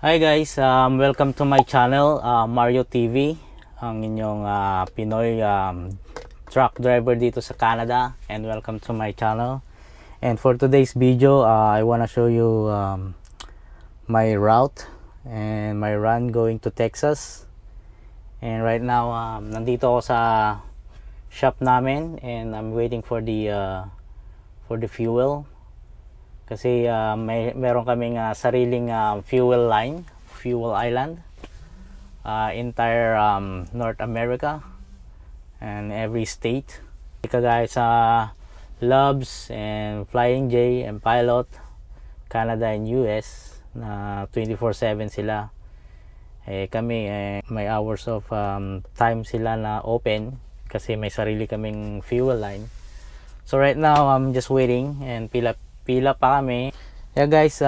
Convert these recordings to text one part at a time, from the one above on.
Hi guys, welcome to my channel, Mario TV, ang inyong Pinoy truck driver dito sa Canada, and welcome to my channel. And for today's video, I wanna show you my route and my run going to Texas. And right now, nandito ako sa shop namin and I'm waiting for the fuel. Kasi meron kaming sariling fuel line, fuel island, entire North America and every state. Kagaya sa Loves and Flying J and Pilot, Canada and US na 24/7 sila. Kami may hours of time sila na open kasi may sarili kaming fuel line. So right now I'm just waiting and pila pa kami. Yeah guys,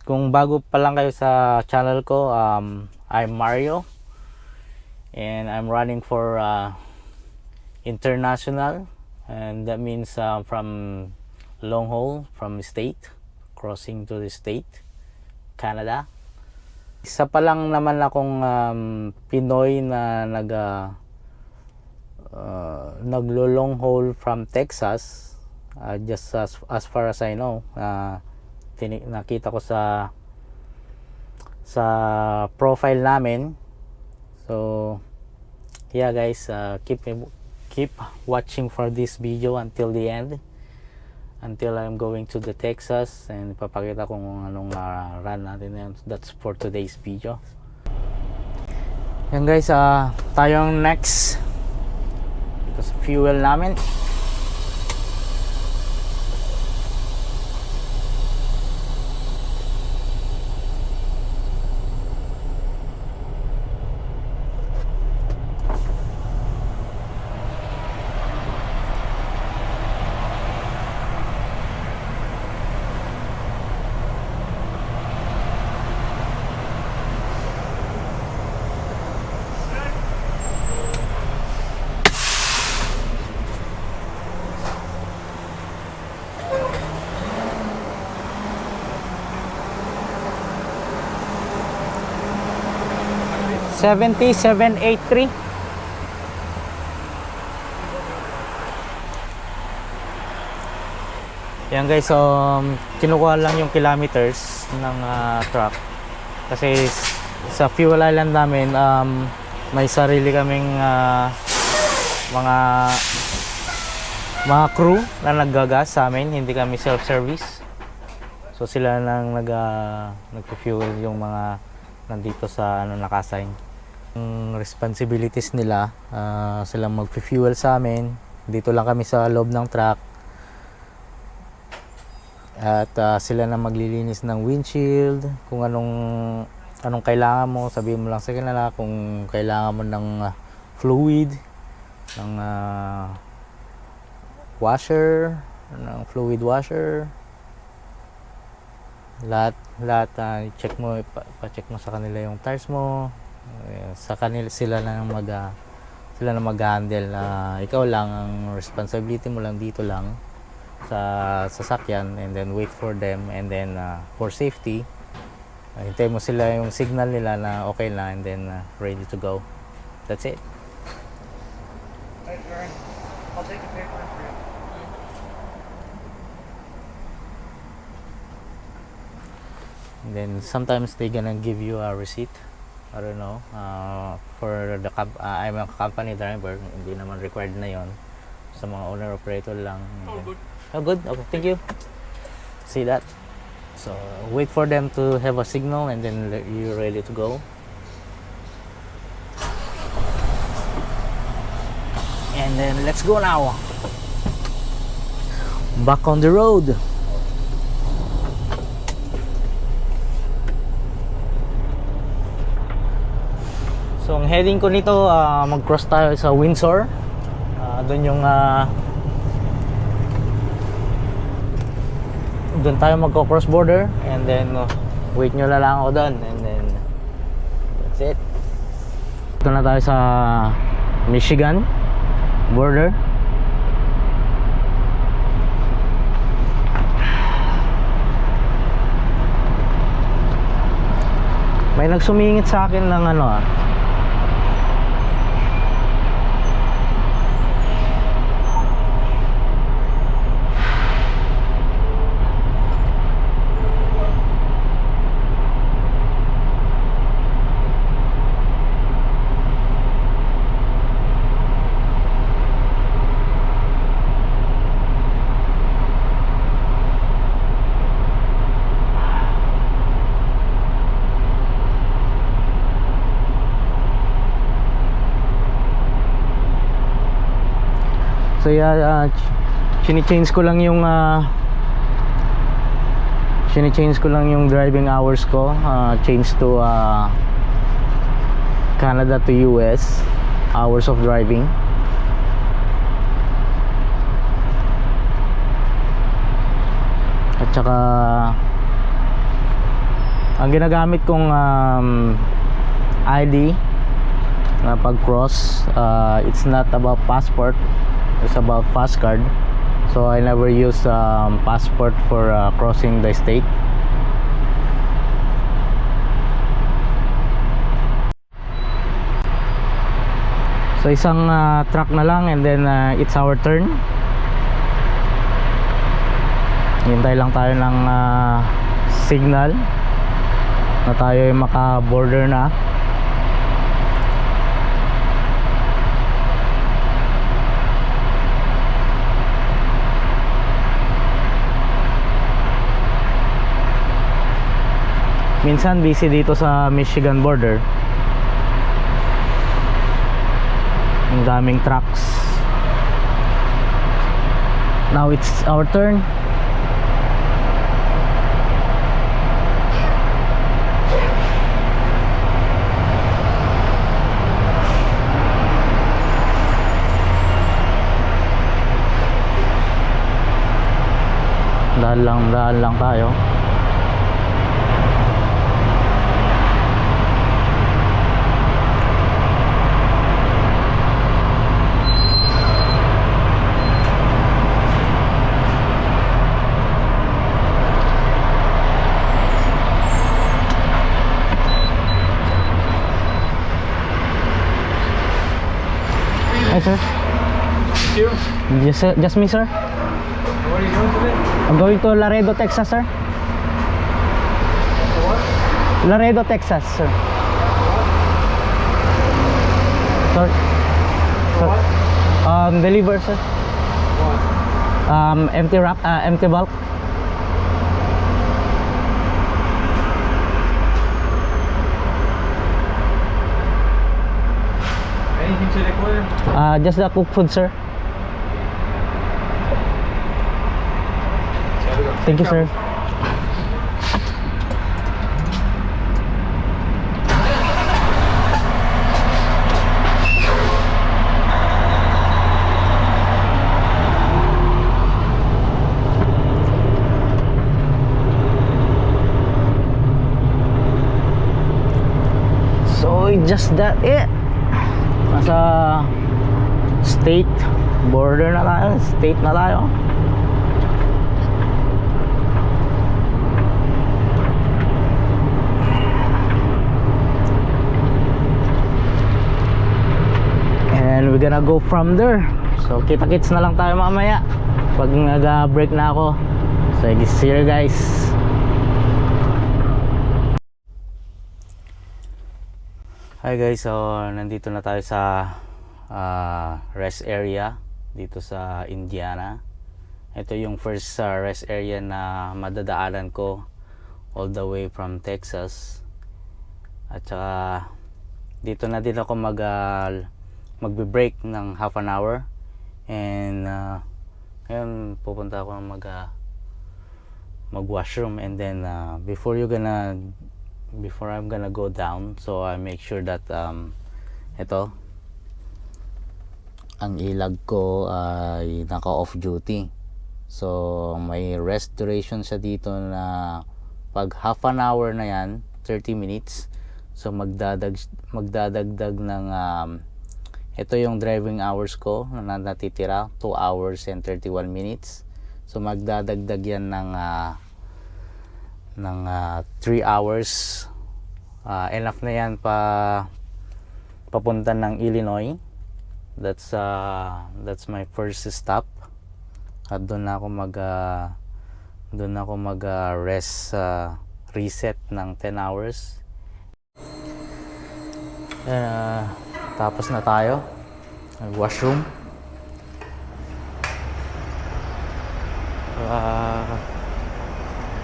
kung bago pa lang kayo sa channel ko, I'm Mario and I'm running for international, and that means from long haul from the state, crossing to the state, Canada. Isa pa lang naman akong Pinoy na naglo-long haul from Texas. Just as far as I know, nakita ko sa profile namin. So yeah guys, keep watching for this video until the end, until I'm going to the Texas, and papakita ko kung anong run natin yan. That's for today's video. Yan guys, tayo ang next ito sa fuel namin. $77.83. Yan guys, so kinukuha lang yung kilometers ng truck kasi sa fuel island namin may sarili kaming mga crew na naggagas sa amin, hindi kami self-service. So sila nang nagpo-fuel yung mga nandito sa nakasign. Responsibilities nila, silang mag-fuel sa amin. Dito lang kami sa loob ng truck. At sila na maglilinis ng windshield. Kung anong kailangan mo, sabihin mo lang sa kanila. Kung kailangan mo ng fluid, ng washer, ng fluid washer, lahat check mo, pa-check mo sa kanila yung tires mo. Sa kanila sila na mag-handle. Ikaw lang ang responsibility mo lang dito lang sa sasakyan, and then wait for them, and then for safety hintay mo sila yung signal nila na okay na, and then ready to go. That's it. Alright, Aaron, I'll take the paper for you. And then sometimes they gonna give you a receipt. I don't know, for the I'm a company driver, hindi naman required na yon, sa mga owner operator lang. Oh, good. Oh, good. Okay, thank you. See that? So wait for them to have a signal, and then you're ready to go. And then let's go now. Back on the road. So ang heading ko nito, mag-cross tayo sa Windsor. Doon yung doon tayo magko-cross border, and then wait nyo na lang ako doon, and then that's it. Ito na tayo sa Michigan border. May nagsumingit sa akin ng ano ah. So yeah, chini-change ko lang yung driving hours ko, change to Canada to US hours of driving. At saka ang ginagamit kong ID na pag-cross, it's not about passport, it's about pass card. So I never use passport for crossing the state. So isang truck na lang and then it's our turn. Hintay lang tayo ng signal na tayo ay maka-border na. Minsan busy dito sa Michigan border. Ang daming trucks. Now it's our turn. Daan lang tayo. Hi sir. You? Just me sir. Where are you going today? I'm going to Laredo, Texas sir. What? Laredo, Texas sir. Sir. Sir. What? Deliver sir. What? Empty bulk. Anything to require? Just the cooked food sir. Thank you sir. So just that it. Nasa state border na tayo, state na tayo. And we're gonna go from there. So kita-kits na lang tayo mamaya pag nag-break na ako. So see you guys. Hi guys, so nandito na tayo sa rest area dito sa Indiana. Ito yung first rest area na madadaanan ko all the way from Texas. At saka dito na din ako magbe-break ng half an hour. And ngayon pupunta ako mag-washroom, and then before I'm gonna go down, so I make sure that ito ang ilag ko ay naka off duty. So may rest duration siya dito na pag half an hour na yan, 30 minutes. So magdadagdag ng ito yung driving hours ko na natitira, 2 hours and 31 minutes. So magdadagdag yan ng 3 hours enough na yan papunta ng Illinois. That's my first stop. At doon ako rest, reset ng 10 hours. Tapos na tayo. Washroom.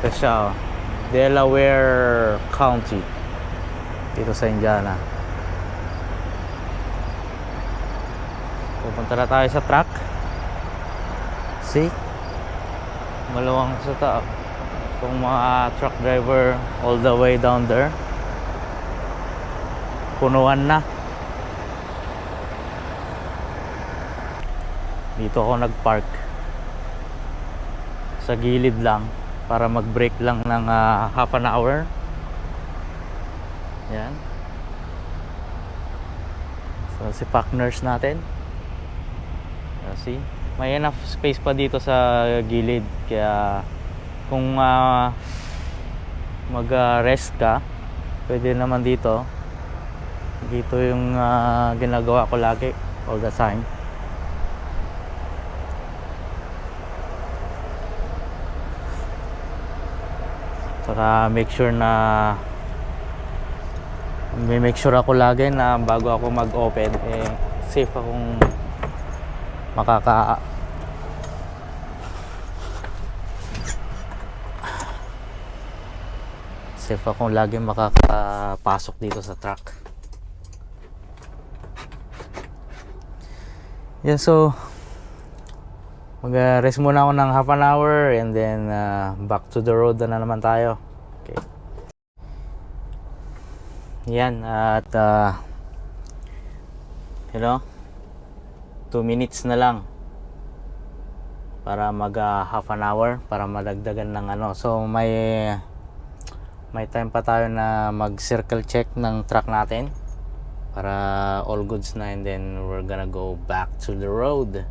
Ito siya, Delaware County dito sa Indiana. Pupunta na tayo sa truck. See? Maluwang sa taas. Kung mga truck driver all the way down there, punuan na. Dito ako nagpark sa gilid lang para mag-break lang ng half an hour. Yan. So si pack nurse natin. See? May enough space pa dito sa gilid, kaya kung mag-rest ka, pwede naman dito. Dito yung ginagawa ko lagi, all the time. Saka make sure ako lagi na bago ako mag-open, safe akong lagi makakapasok dito sa truck. Yeah, so mag-rest muna ako ng half an hour and then back to the road na naman tayo. Okay. Yan, at 2 minutes na lang para mag half an hour para madagdagan ng so may time pa tayo na mag circle check ng truck natin para all goods na, and then we're gonna go back to the road.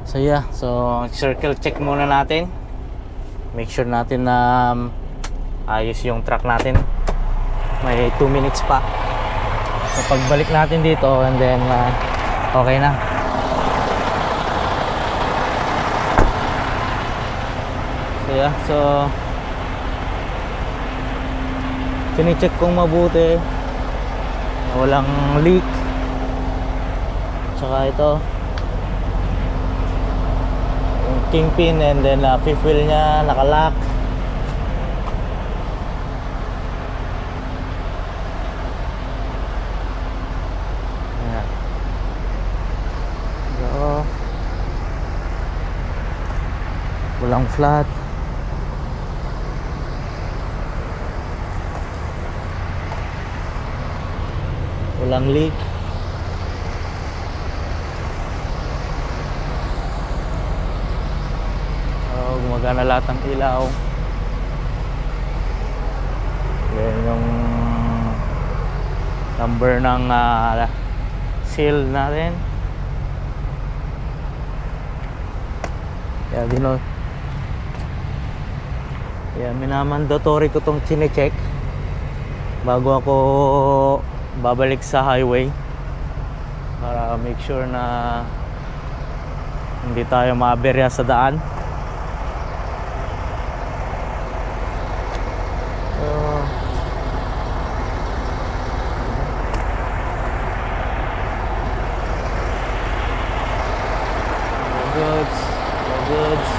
So yeah, so circle check muna natin, make sure natin na ayos yung truck natin. May 2 minutes pa. So pagbalik natin dito, and then okay na. So yeah, so tinicheck kong mabuti walang leak. Tsaka ito yung kingpin, and then fifth wheel nya nakalock. Walang flat. Walang leak. Gumagana lahat ng ilaw. Yan yung number ng seal natin. Kaya minamandatory ko tong chine-check bago ako babalik sa highway para make sure na hindi tayo maaberya sa daan. Goods.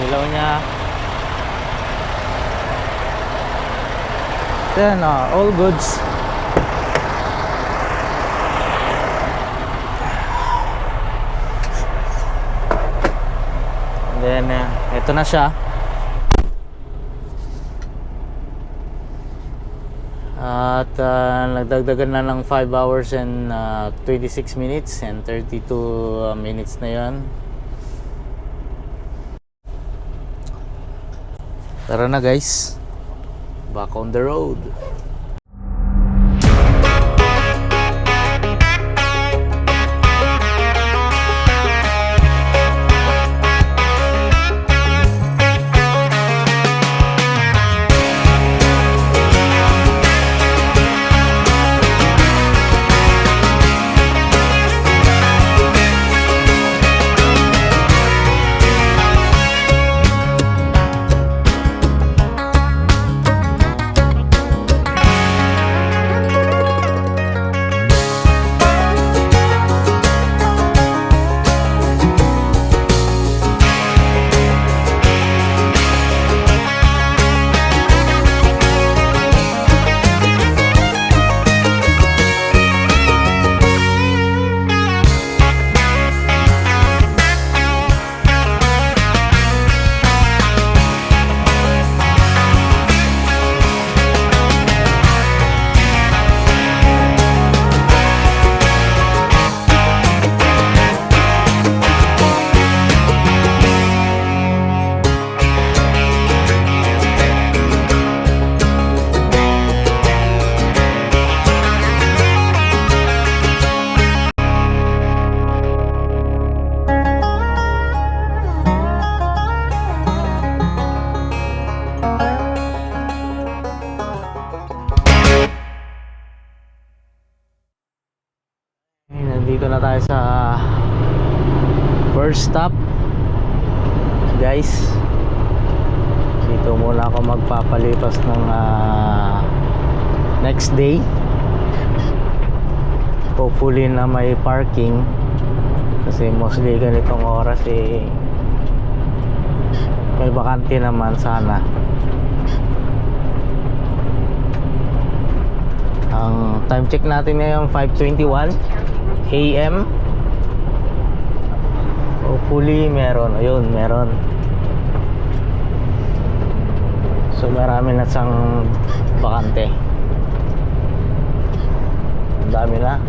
Ilaw niya. Then all goods. And then ito na siya. At nagdagdagan na ng 5 hours and 26 minutes and 32 minutes na yan. Tara na guys, back on the road. nandito na tayo sa first stop, guys. Dito muna ako magpapalipas ng next day. Hopefully na may parking, kasi mostly ganitong oras may bakante naman sana. Ang time check natin ngayon 5:21 AM. Hopefully meron. Ayun, meron. So marami na siyang bakante. Ang dami na.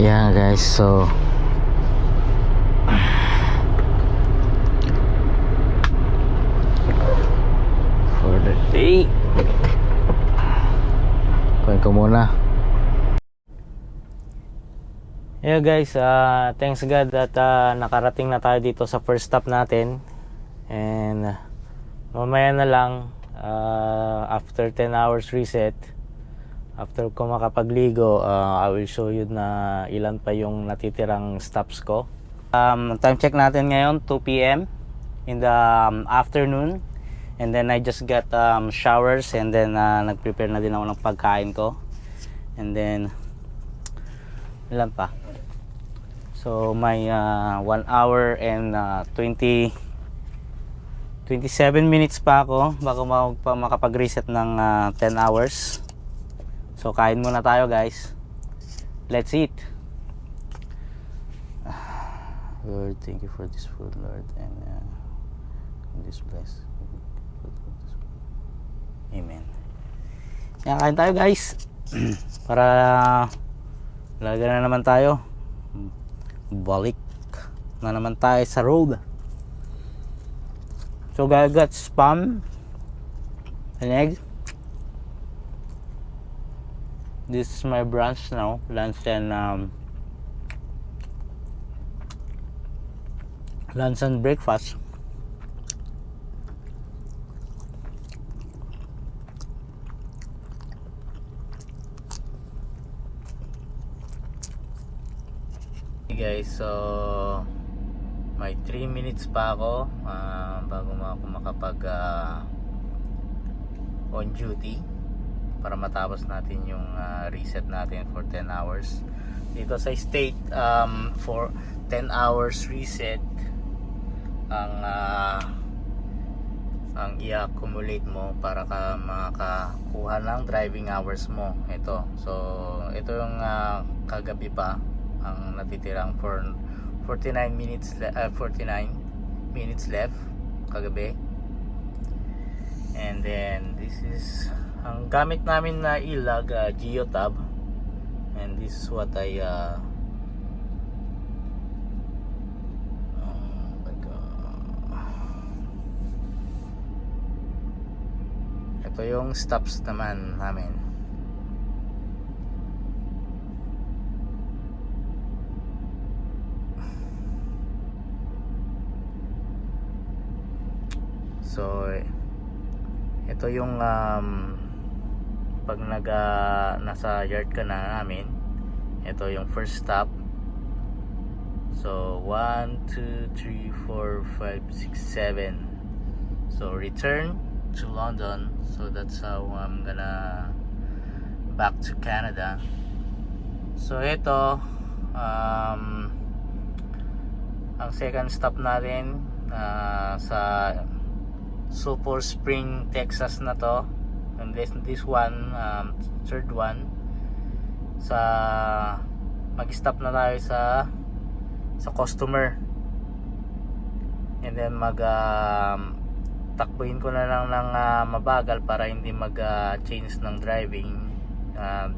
Yeah, guys, so for the day, kunin ko muna. Yeah, guys, thanks God that nakarating na tayo dito sa first stop natin. And mamaya na lang, after 10 hours reset, after ko makapagligo, I will show you na ilan pa yung natitirang stops ko. Time check natin ngayon 2 PM in the afternoon. And then I just got showers, and then nag-prepare na din ako ng pagkain ko. And then ilan pa? So may 1 hour and 27 minutes pa ako bago makapag-reset ng 10 hours. So kain muna tayo, guys. Let's eat. Lord, thank you for this food, Lord, and this bless. Amen. Yan, kain tayo, guys. Para laga na naman tayo. Balik na naman tayo sa road. So I got spam and egg. This is my brunch now, lunch and breakfast. Hey guys, so may 3 minutes pa ako bago ako makapag on duty. para matapos natin yung reset natin for 10 hours. Dito sa state, for 10 hours reset ang i-accumulate mo para ka makakuha ng driving hours mo. Ito, so ito yung kagabi pa ang natitirang for 49 minutes left kagabi. And then this is ang gamit namin na ilag, Geotab, and this is what I ito yung stops naman namin. So ito yung pag nasa yard ka na namin, ito yung first stop. So 1, 2, 3, 4, 5, 6, 7. So return to London. So that's how I'm gonna back to Canada. So ito ang second stop natin sa Sulphur Spring, Texas na to. And this one, third one, sa mag-stop na tayo sa customer, and then takbuhin ko na lang ng mabagal para hindi change ng driving.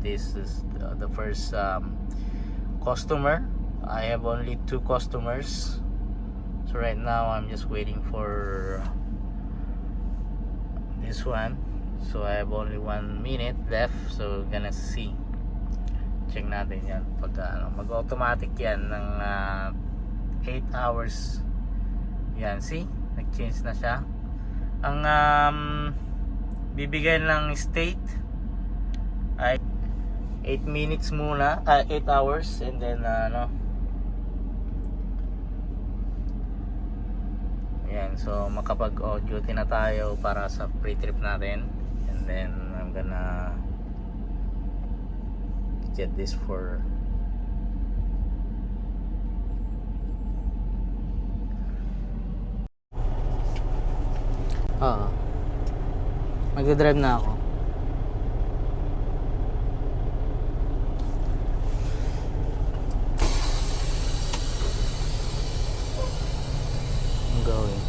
This is the first customer. I have only 2 customers, so right now I'm just waiting for this one. So I have only 1 minute left, so gonna see, check natin yan pag mag-automatic yan ng 8 hours yan. See, nag-change na siya. Ang bibigyan ng state ay 8 minutes muna, 8 hours, and then yan, so makapag duty na tayo para sa pre-trip natin. And then I'm gonna get this for magdadrive na ako. I'm going.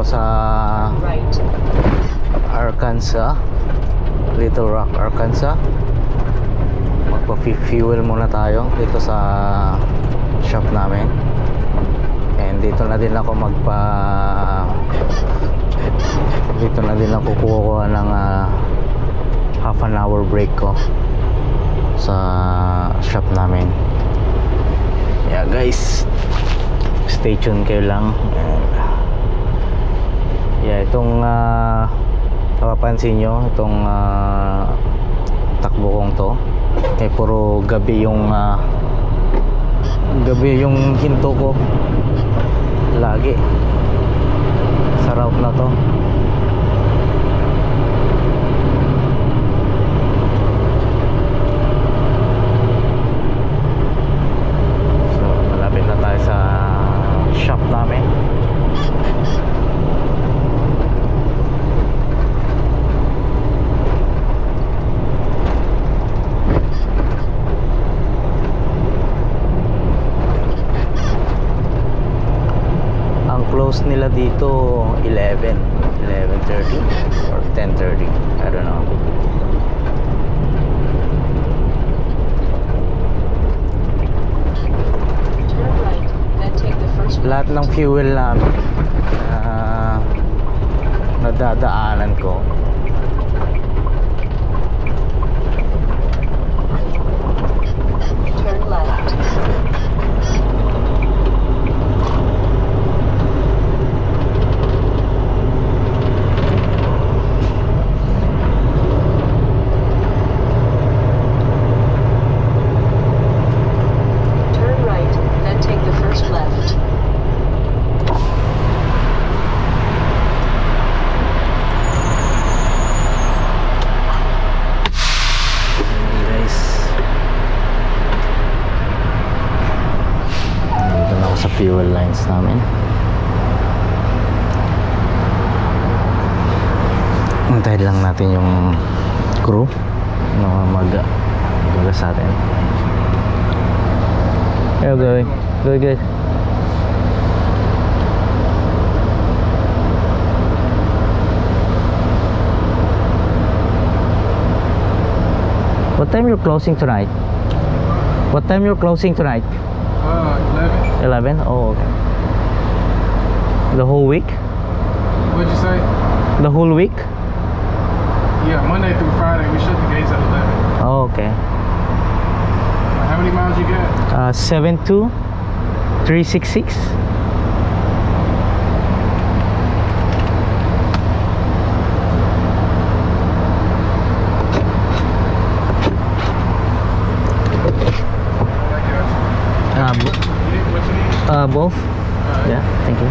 sa Right. Arkansas, Little Rock, Arkansas. Magpa-fuel muna tayo dito sa shop namin. And dito na din ako dito na din ako kukuha ng half an hour break ko sa shop namin. Yeah guys, stay tuned kayo lang. Yeah, itong napapansin nyo, itong takbo kong to, puro gabi yung hinto ko lagi sa route na to. So malapit na tayo sa shop namin. Close nila dito 11:30 or 10:30, I don't know. Turn right, then take the first Lahat ng fuel namin nadadaanan ko turn left. Turn right, then take the first left. guys. Dito na ako sa fuel lines namin. Antayin lang natin yung crew na mag sa atin. Hello, good. Good. What time you're closing tonight? What time you're closing tonight? 11. 11? Oh, okay. The whole week? What'd you say? The whole week? Yeah, Monday through Friday. We shut the gates at 11. Oh, okay. How many miles you got? 72366. I got you. What you need? Both? Yeah, thank you.